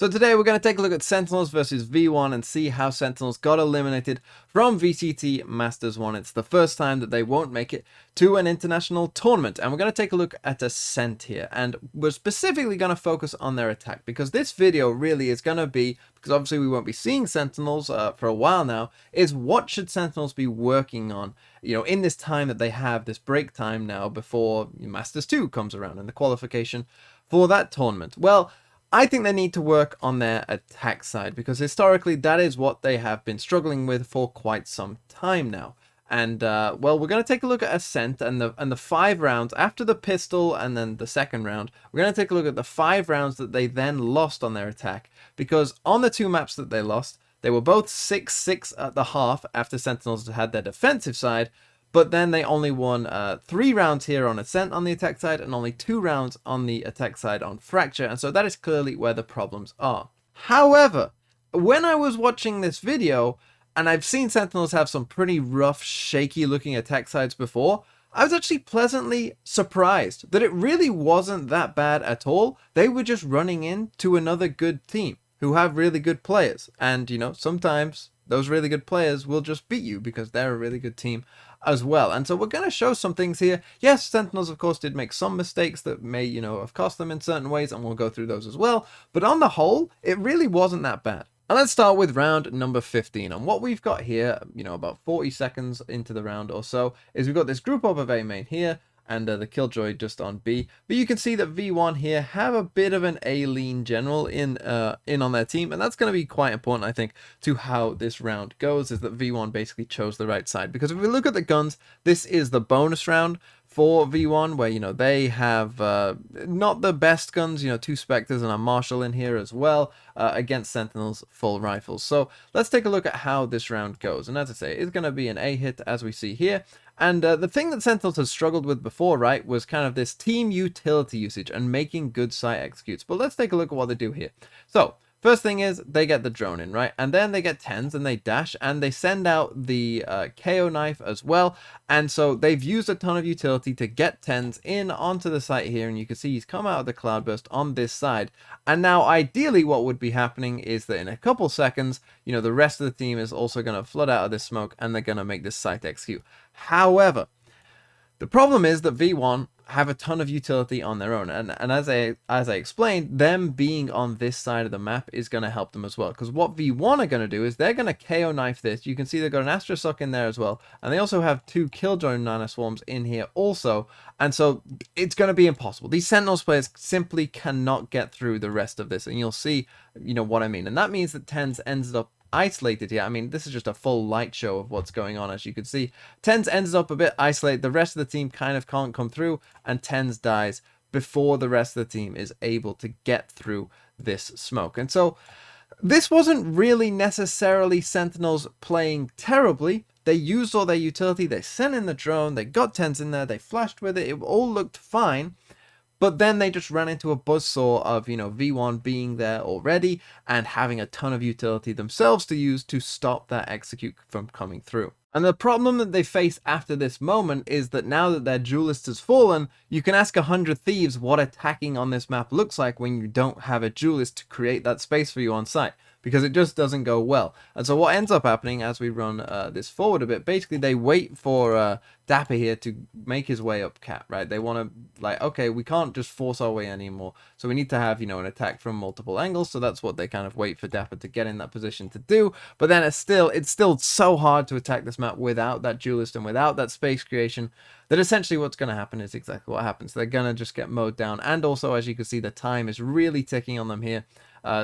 So today we're going to take a look at Sentinels versus V1 and see how Sentinels got eliminated from VCT Masters 1. It's the first time that they won't make it to an international tournament. And we're going to take a look at Ascent here. And we're specifically going to focus on their attack, because this video really is going to be, because obviously we won't be seeing Sentinels for a while now, is what should Sentinels be working on, in this time that they have, this break time now before Masters 2 comes around and the qualification for that tournament. Well, I think they need to work on their attack side, because historically that is what they have been struggling with for quite some time now. And well, we're going to take a look at Ascent and the 5 rounds after the pistol and then the second round. We're going to take a look at the 5 rounds that they then lost on their attack, because on the 2 maps that they lost, they were both 6-6 at the half after Sentinels had their defensive side. But then they only won 3 rounds here on Ascent on the attack side, and only 2 rounds on the attack side on Fracture. And so that is clearly where the problems are. However, when I was watching this video, and I've seen Sentinels have some pretty rough, shaky looking attack sides before, I was actually pleasantly surprised that it really wasn't that bad at all. They were just running into another good team who have really good players. And, sometimes those really good players will just beat you because they're a really good team as well. And so we're going to show some things here. Yes, Sentinels of course did make some mistakes that may, have cost them in certain ways, and we'll go through those as well. But on the whole, it really wasn't that bad. And let's start with round number 15. And what we've got here, about 40 seconds into the round or so, is we've got this group up of A main here, and the Killjoy just on B. But you can see that V1 here have a bit of an A-lean general in on their team, and that's going to be quite important, I think, to how this round goes, is that V1 basically chose the right side. Because if we look at the guns, this is the bonus round for V1, where, they have not the best guns, 2 Spectres and a Marshal in here as well, against Sentinels full rifles. So let's take a look at how this round goes. And as I say, it's going to be an A hit, as we see here. And the thing that Sentinels has struggled with before, right, was kind of this team utility usage and making good site executes. But let's take a look at what they do here. So first thing is they get the drone in, right? And then they get 10s and they dash and they send out the KO knife as well. And so they've used a ton of utility to get 10s in onto the site here. And you can see he's come out of the cloudburst on this side. And now ideally what would be happening is that in a couple seconds, the rest of the team is also going to flood out of this smoke and they're going to make this site execute. However, the problem is that V1 have a ton of utility on their own, and as I explained, them being on this side of the map is going to help them as well, because what V1 are going to do is they're going to KO knife this. You can see they've got an Astra Suck in there as well, and they also have 2 Killjoy Nano Swarms in here also, and so it's going to be impossible. These Sentinels players simply cannot get through the rest of this, and you'll see, what I mean, and that means that TENS ends up isolated here. I mean, this is just a full light show of what's going on, as you can see. TENS ends up a bit isolated. The rest of the team kind of can't come through, and TENS dies before the rest of the team is able to get through this smoke. And so this wasn't really necessarily Sentinels playing terribly. They used all their utility, they sent in the drone, they got TENS in there, they flashed with it, it all looked fine. But then they just ran into a buzzsaw of, V1 being there already and having a ton of utility themselves to use to stop that execute from coming through. And the problem that they face after this moment is that now that their duelist has fallen, you can ask 100 thieves what attacking on this map looks like when you don't have a duelist to create that space for you on site, because it just doesn't go well. And so what ends up happening as we run this forward a bit, basically they wait for Dapper here to make his way up cat, right? They want to, okay, we can't just force our way anymore, so we need to have, an attack from multiple angles. So that's what they kind of wait for Dapper to get in that position to do. But then it's still so hard to attack this map without that duelist and without that space creation, that essentially what's going to happen is exactly what happens. They're going to just get mowed down. And also, as you can see, the time is really ticking on them here.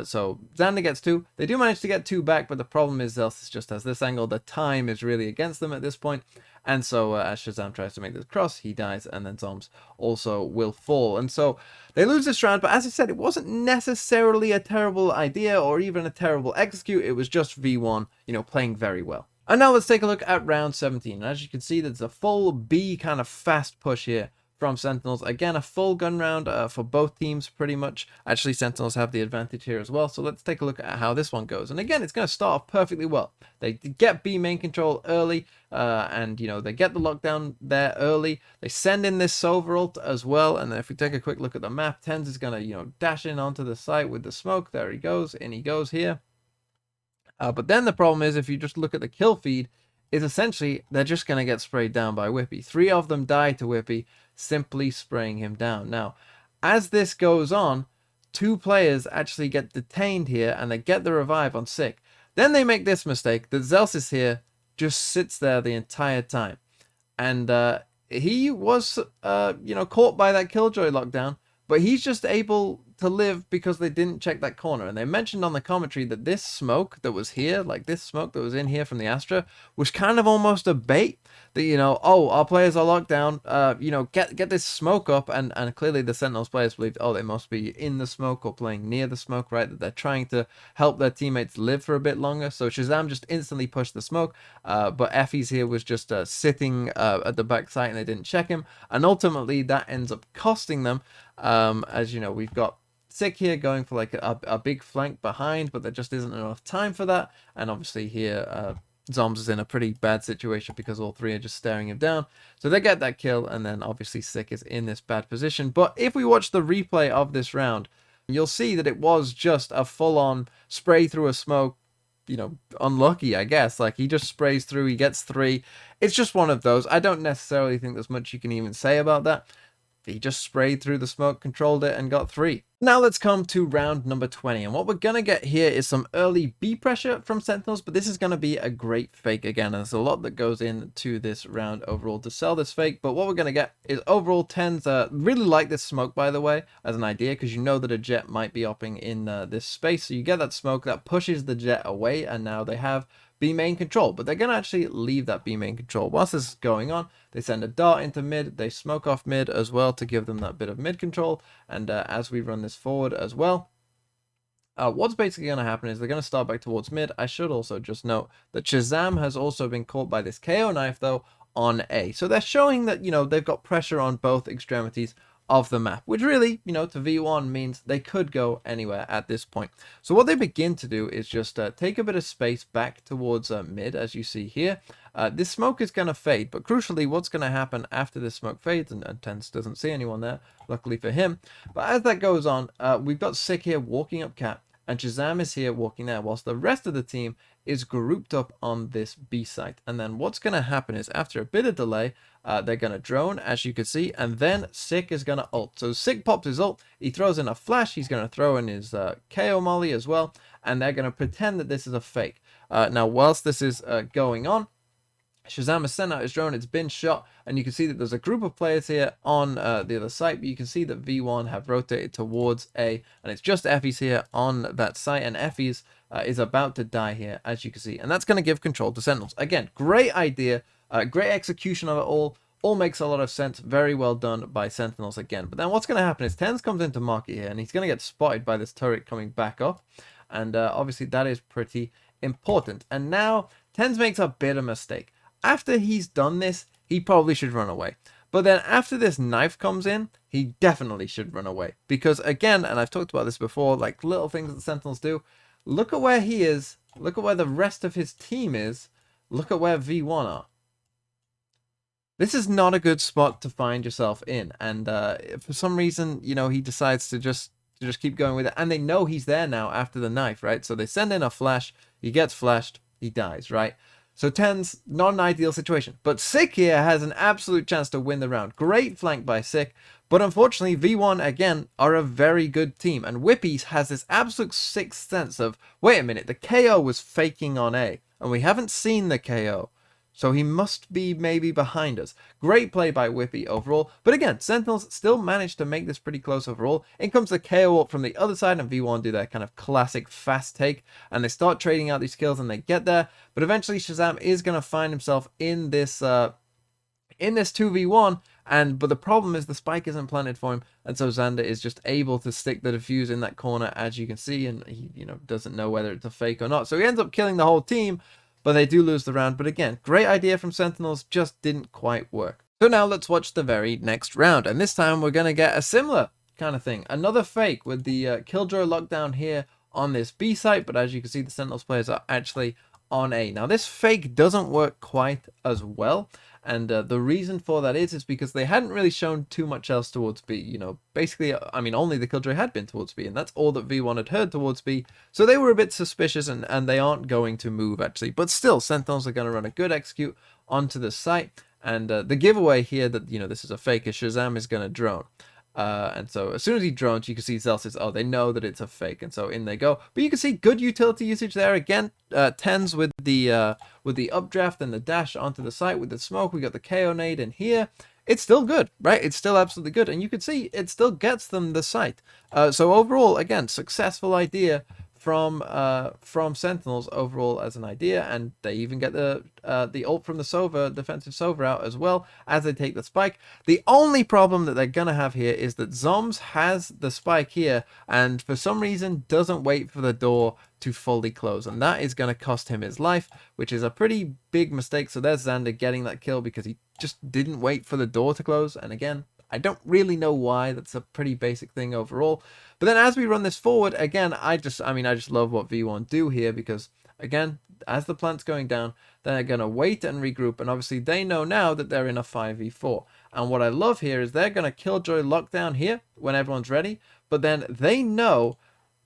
So Xander gets 2. They do manage to get 2 back, but the problem is Zelsis just has this angle. The time is really against them at this point. And so as Shazam tries to make this cross, he dies, and then Zoms also will fall. And so they lose this round, but as I said, it wasn't necessarily a terrible idea or even a terrible execute. It was just V1, playing very well. And now let's take a look at round 17. And as you can see, there's a full B kind of fast push here from Sentinels. Again, a full gun round for both teams pretty much. Actually, Sentinels have the advantage here as well. So let's take a look at how this one goes. And again, it's going to start off perfectly well. They get B main control early, and, you know, they get the lockdown there early. They send in this Sova ult as well. And then if we take a quick look at the map, Tens is going to, you know, dash in onto the site with the smoke. There he goes. In he goes here. But then the problem is, if you just look at the kill feed, is essentially they're just going to get sprayed down by Whippy. 3 of them die to Whippy, simply spraying him down. Now, as this goes on, 2 players actually get detained here, and they get the revive on Sick. Then they make this mistake that Zelsis here just sits there the entire time. And he was, you know, caught by that Killjoy lockdown, but he's just able to live because they didn't check that corner. And they mentioned on the commentary that this smoke that was here, like this smoke that was in here from the Astra, was kind of almost a bait. That, you know, oh, our players are locked down, you know, get this smoke up. And clearly the Sentinels players believed, oh, they must be in the smoke or playing near the smoke, right? That they're trying to help their teammates live for a bit longer. So Shazam just instantly pushed the smoke. But Effie's here was just sitting at the back site, and they didn't check him. And ultimately that ends up costing them. As you know, we've got Sick here going for like a big flank behind, but there just isn't enough time for that. And obviously here, Zombs is in a pretty bad situation because all 3 are just staring him down. So they get that kill, and then obviously Sick is in this bad position. But if we watch the replay of this round, you'll see that it was just a full-on spray through a smoke, you know, unlucky, I guess. Like, he just sprays through, he gets 3. It's just one of those. I don't necessarily think there's much you can even say about that. He just sprayed through the smoke, controlled it, and got 3. Now let's come to round number 20, and what we're going to get here is some early B pressure from Sentinels, but this is going to be a great fake again, and there's a lot that goes into this round overall to sell this fake. But what we're going to get is overall Tens really like this smoke, by the way, as an idea, because you know that a jet might be opping in this space, so you get that smoke that pushes the jet away, and now they have B main control, but they're going to actually leave that B main control. Whilst this is going on, they send a dart into mid, they smoke off mid as well to give them that bit of mid control. And as we run this forward as well, what's basically going to happen is they're going to start back towards mid. I should also just note that Shazam has also been caught by this KO knife though on A. So they're showing that, you know, they've got pressure on both extremities of the map, which really, you know, to V1 means they could go anywhere at this point. So what they begin to do is just take a bit of space back towards mid, as you see here. This smoke is going to fade, but crucially, what's going to happen after this smoke fades, and Tense doesn't see anyone there, luckily for him. But as that goes on, we've got Sick here walking up cap, and Shazam is here walking there, whilst the rest of the team is grouped up on this B site. And then what's going to happen is, after a bit of delay, they're going to drone, as you can see, and then Sick is going to ult. So Sick pops his ult, he throws in a flash, he's going to throw in his KO molly as well, and they're going to pretend that this is a fake. Now, whilst this is going on, Shazam has sent out his drone, it's been shot, and you can see that there's a group of players here on the other site, but you can see that V1 have rotated towards A, and it's just Effie's here on that site, and Effie's is about to die here, as you can see, and that's going to give control to Sentinels. Again, great idea, great execution of it all makes a lot of sense, very well done by Sentinels again. But then what's going to happen is Tens comes into market here, and he's going to get spotted by this turret coming back up, and obviously that is pretty important. And now Tens makes a bit of mistake. After he's done this, he probably should run away. But then after this knife comes in, he definitely should run away. Because again, and I've talked about this before, like little things that Sentinels do, look at where he is, look at where the rest of his team is, look at where V1 are. This is not a good spot to find yourself in. And for some reason, you know, he decides to just keep going with it. And they know he's there now after the knife, right? So they send in a flash, he gets flashed, he dies, right? So Ten's not an ideal situation, but Sick here has an absolute chance to win the round. Great flank by Sick, but unfortunately V1 again are a very good team, and Whippy has this absolute sixth sense of, wait a minute, the KO was faking on A, and we haven't seen the KO. So he must be maybe behind us. Great play by Whippy overall. But again, Sentinels still managed to make this pretty close overall. In comes the KO up from the other side, and V1 do their kind of classic fast take. And they start trading out these kills and they get there. But eventually Shazam is going to find himself in this 2v1. But the problem is the spike isn't planted for him. And so Xander is just able to stick the defuse in that corner, as you can see. And he, you know, doesn't know whether it's a fake or not. So he ends up killing the whole team. But they do lose the round. But again, great idea from Sentinels, just didn't quite work. So now let's watch the very next round, and this time we're going to get a similar kind of thing. Another fake with the Killjoy lockdown here on this B site, but as you can see, the Sentinels players are actually on A. Now this fake doesn't work quite as well, and the reason for that is because they hadn't really shown too much else towards B. You know, basically, I mean, only the Killjoy had been towards B, and that's all that V1 had heard towards B, so they were a bit suspicious, and they aren't going to move actually. But still, Sentinels are going to run a good execute onto the site. And the giveaway here that, you know, this is a fake is Shazam is going to drone. And so as soon as he drones, you can see Zelsis, oh, they know that it's a fake. And so in they go. But you can see good utility usage there. Again, tens with the updraft and the dash onto the site with the smoke. We got the KO nade in here. It's still good, right? It's still absolutely good. And you can see it still gets them the site. So overall, again, successful idea from Sentinels overall as an idea, and they even get the ult from the Sova, defensive Sova out as well as they take the spike. The only problem that they're gonna have here is that Zoms has the spike here and for some reason doesn't wait for the door to fully close, and that is going to cost him his life, which is a pretty big mistake. So there's Xander getting that kill because he just didn't wait for the door to close, and again, I don't really know why. That's a pretty basic thing overall. But then as we run this forward, again, I just love what V1 do here because, again, as the plant's going down, they're going to wait and regroup. And obviously they know now that they're in a 5v4. And what I love here is they're going to Killjoy lockdown here when everyone's ready. But then they know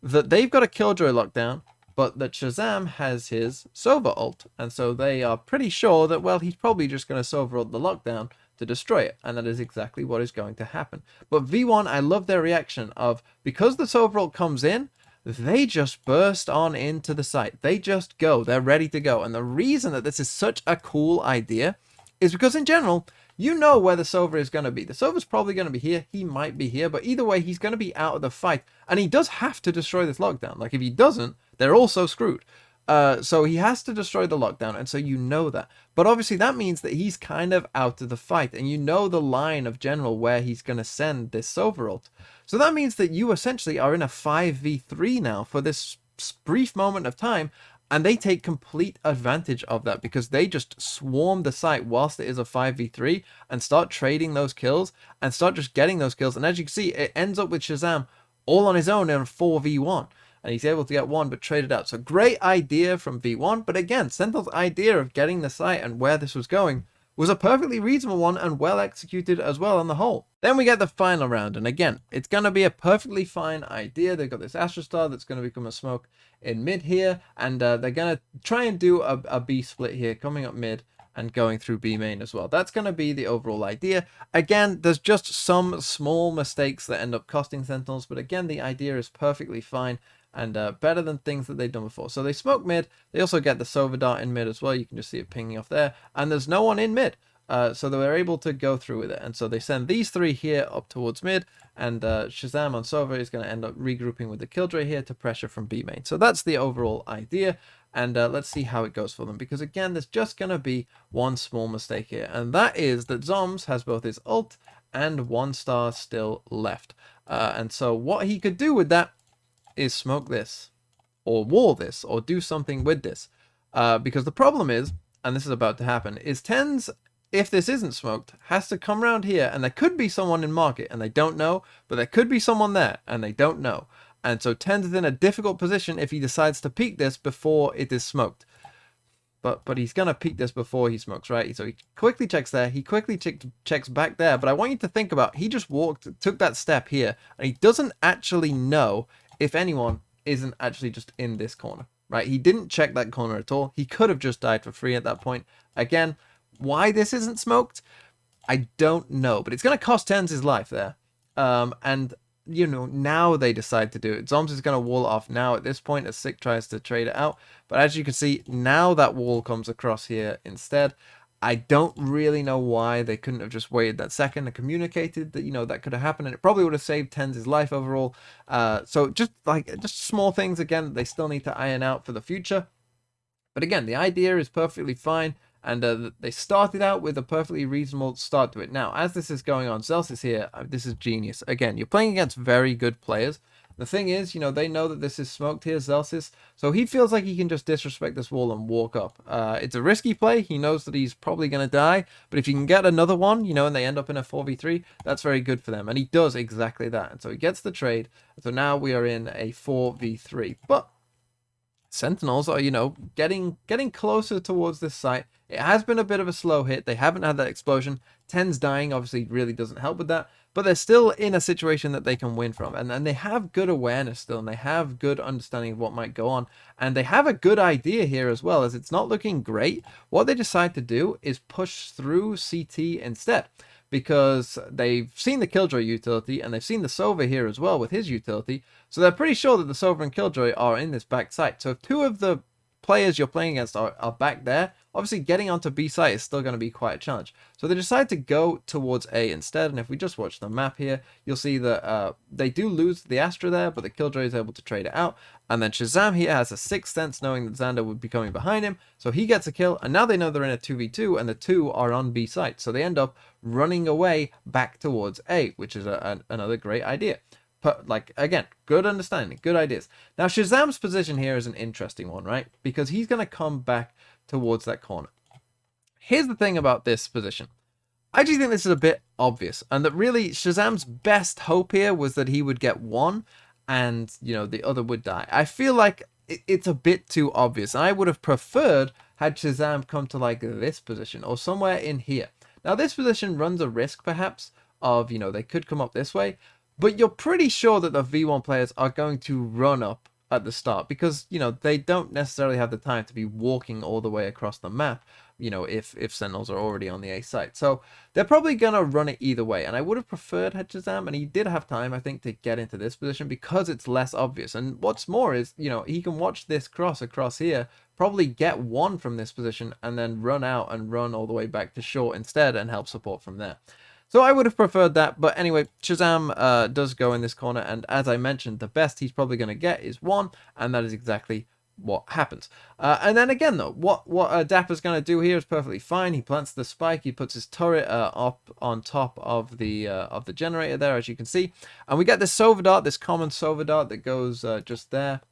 that they've got a Killjoy lockdown, but that Shazam has his Sova ult. And so they are pretty sure that, well, he's probably just going to Sova ult the lockdown to destroy it, and that is exactly what is going to happen. But V1, I love their reaction of, because the Sova ult comes in, they just burst on into the site. They just go. They're ready to go. And the reason that this is such a cool idea is because in general, you know where the Sova is going to be. The Sova's probably going to be here. He might be here, but either way, he's going to be out of the fight. And he does have to destroy this lockdown. Like, if he doesn't, they're also screwed. So he has to destroy the lockdown, and so you know that. But obviously that means that he's kind of out of the fight, and you know the line of general where he's going to send this Sova ult. So that means that you essentially are in a 5v3 now for this brief moment of time, and they take complete advantage of that because they just swarm the site whilst it is a 5v3 and start trading those kills and start just getting those kills. And as you can see, it ends up with Shazam all on his own in a 4v1. And he's able to get one, but traded out. So great idea from V1. But again, Sentinel's idea of getting the site and where this was going was a perfectly reasonable one and well executed as well on the whole. Then we get the final round. And again, it's going to be a perfectly fine idea. They've got this Astrostar that's going to become a smoke in mid here. And they're going to try and do a B split here, coming up mid and going through B main as well. That's going to be the overall idea. Again, there's just some small mistakes that end up costing Sentinels. But again, the idea is perfectly fine and better than things that they've done before. So they smoke mid. They also get the Sova dart in mid as well. You can just see it pinging off there. And there's no one in mid. So they were able to go through with it. And so they send these three here up towards mid. And Shazam on Sova is going to end up regrouping with the Killjoy here to pressure from B main. So that's the overall idea. And let's see how it goes for them. Because again, there's just going to be one small mistake here. And that is that Zoms has both his ult and 1 star still left. And so what he could do with that is smoke this or wall this or do something with this, because the problem is, and this is about to happen, is tens, if this isn't smoked, has to come around here, and there could be someone in market and they don't know, but there could be someone there and they don't know, and so tens is in a difficult position if he decides to peek this before it is smoked. But he's gonna peek this before he smokes, right? So he quickly checks there, he quickly checks back there, but I want you to think about, he just took that step here, and he doesn't actually know if anyone isn't actually just in this corner, right? He didn't check that corner at all. He could have just died for free at that point. Again, why this isn't smoked, I don't know, but it's going to cost Tens his life there. And, you know, now they decide to do it. Zoms is going to wall it off now at this point as Sick tries to trade it out. But as you can see, now that wall comes across here instead. I don't really know why they couldn't have just waited that second and communicated that, you know, that could have happened, and it probably would have saved Tens' life overall. So just small things, again, they still need to iron out for the future. But again, the idea is perfectly fine, and they started out with a perfectly reasonable start to it. Now, as this is going on, Zelsis here, this is genius. Again, you're playing against very good players. The thing is, you know, they know that this is smoked here, Zelsis, so he feels like he can just disrespect this wall and walk up. It's a risky play. He knows that he's probably going to die, but if you can get another one, you know, and they end up in a 4v3, that's very good for them. And he does exactly that. And so he gets the trade. So now we are in a 4v3. But Sentinels are, you know, getting closer towards this site. It has been a bit of a slow hit. They haven't had that explosion. 10's dying obviously really doesn't help with that, but they're still in a situation that they can win from. And they have good awareness still, and they have good understanding of what might go on. And they have a good idea here as well, as it's not looking great. What they decide to do is push through CT instead, because they've seen the Killjoy utility and they've seen the Sova here as well with his utility. So they're pretty sure that the Sova and Killjoy are in this back site. So if two of the players you're playing against are back there, obviously getting onto B site is still going to be quite a challenge. So they decide to go towards A instead. And if we just watch the map here, you'll see that they do lose the Astra there, but the Killjoy is able to trade it out. And then Shazam here has a 6th sense, knowing that Xander would be coming behind him. So he gets a kill, and now they know they're in a 2v2, and the 2 are on B site. So they end up running away back towards A, which is another great idea. But, like, again, good understanding, good ideas. Now, Shazam's position here is an interesting one, right? Because he's going to come back towards that corner. Here's the thing about this position. I actually think this is a bit obvious, and that really Shazam's best hope here was that he would get one and, you know, the other would die. I feel like it's a bit too obvious. I would have preferred had Shazam come to, like, this position or somewhere in here. Now, this position runs a risk, perhaps, of, you know, they could come up this way, but you're pretty sure that the V1 players are going to run up at the start because, you know, they don't necessarily have the time to be walking all the way across the map, you know, if Sentinels are already on the A site. So they're probably going to run it either way. And I would have preferred had Shazam, and he did have time, I think, to get into this position because it's less obvious. And what's more is, you know, he can watch this cross across here, probably get one from this position, and then run out and run all the way back to short instead and help support from there. So I would have preferred that, but anyway, Shazam does go in this corner, and as I mentioned, the best he's probably going to get is 1, and that is exactly what happens. And then again, though, what Dapper's going to do here is perfectly fine. He plants the spike, he puts his turret up on top of the generator there, as you can see, and we get this Sova dart, this common Sova dart that goes just there,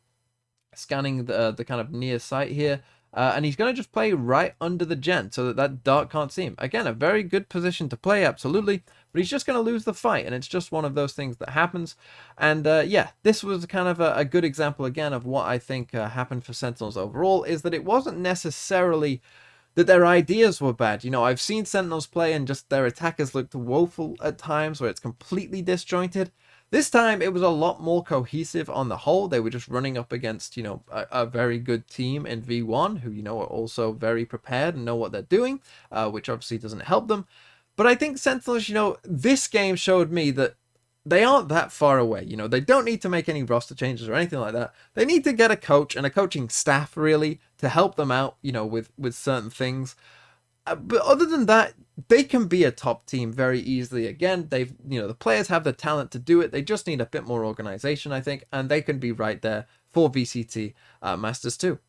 scanning the kind of near site here. And he's going to just play right under the gen so that dart can't see him. Again, a very good position to play, absolutely. But he's just going to lose the fight, and it's just one of those things that happens. And yeah, this was kind of a good example, again, of what I think happened for Sentinels overall, is that it wasn't necessarily that their ideas were bad. You know, I've seen Sentinels play and just their attackers looked woeful at times where it's completely disjointed. This time, it was a lot more cohesive on the whole. They were just running up against, you know, a very good team in V1 who, you know, are also very prepared and know what they're doing, which obviously doesn't help them. But I think Sentinels, you know, this game showed me that they aren't that far away. You know, they don't need to make any roster changes or anything like that. They need to get a coach and a coaching staff, really, to help them out, you know, with certain things. But other than that, they can be a top team very easily. Again, you know, the players have the talent to do it. They just need a bit more organization, I think, and they can be right there for VCT Masters 2.